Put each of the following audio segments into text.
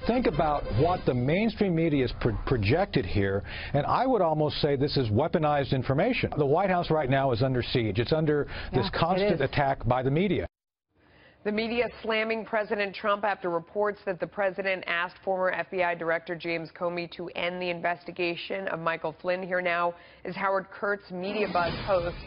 think about what the mainstream media has projected here, and I would almost say this is weaponized information. The White House right now is under siege. It's under this constant attack by the media. The media slamming President Trump after reports that the president asked former FBI Director James Comey to end the investigation of Michael Flynn. Here now is Howard Kurtz, MediaBuzz host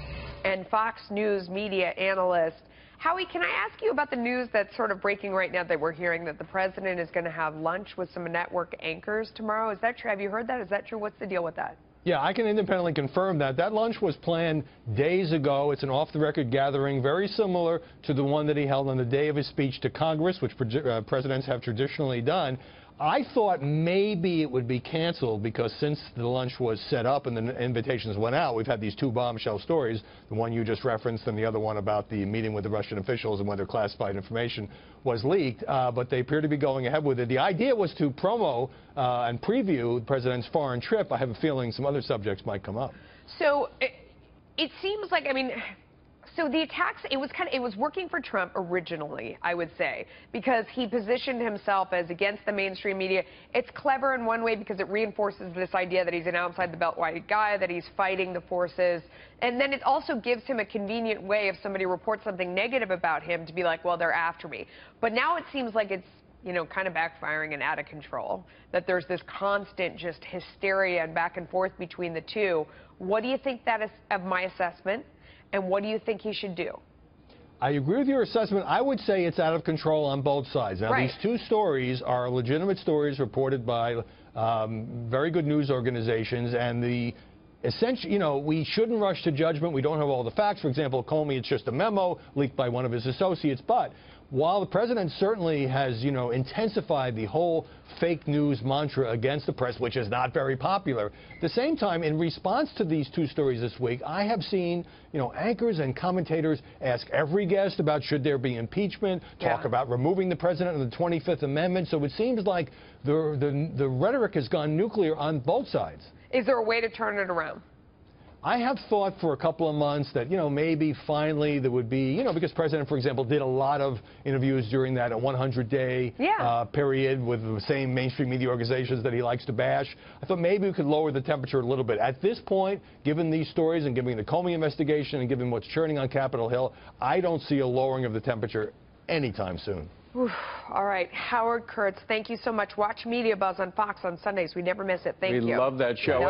and Fox News media analyst. Howie, can I ask you about the news that's sort of breaking right now that we're hearing that the president is going to have lunch with some network anchors tomorrow? Is that true? Have you heard that? Is that true? What's the deal with that? Yeah, I can independently confirm that. That lunch was planned days ago. It's an off-the-record gathering, very similar to the one that he held on the day of his speech to Congress, which presidents have traditionally done. I thought maybe it would be canceled because since the lunch was set up and the invitations went out, we've had these two bombshell stories, the one you just referenced and the other one about the meeting with the Russian officials and whether classified information was leaked, but they appear to be going ahead with it. The idea was to promo and preview the president's foreign trip. I have a feeling some other subjects might come up. So it seems like, I mean, so the attacks, it was working for Trump originally, I would say, because he positioned himself as against the mainstream media. It's clever in one way because it reinforces this idea that he's an outside the beltway guy, that he's fighting the forces. And then it also gives him a convenient way if somebody reports something negative about him to be like, well, they're after me. But now it seems like it's, you know, kind of backfiring and out of control, that there's this constant just hysteria and back and forth between the two. What do you think that is of my assessment? And what do you think he should do? I agree with your assessment. I would say it's out of control on both sides. Now, these two stories are legitimate stories reported by very good news organizations, and the essentially, you know, we shouldn't rush to judgment. We don't have all the facts. For example, Comey, it's just a memo leaked by one of his associates. But while the president certainly has, you know, intensified the whole fake news mantra against the press, which is not very popular, at the same time, in response to these two stories this week, I have seen, you know, anchors and commentators ask every guest about should there be impeachment, talk about removing the president of the 25th Amendment. So it seems like the rhetoric has gone nuclear on both sides. Is there a way to turn it around? I have thought for a couple of months that, you know, maybe finally there would be, you know, because President, for example, did a lot of interviews during that 100-day period with the same mainstream media organizations that he likes to bash. I thought maybe we could lower the temperature a little bit. At this point, given these stories and given the Comey investigation and given what's churning on Capitol Hill, I don't see a lowering of the temperature anytime soon. All right, Howard Kurtz, thank you so much. Watch MediaBuzz on Fox on Sundays. We never miss it. Thank you. We love that show.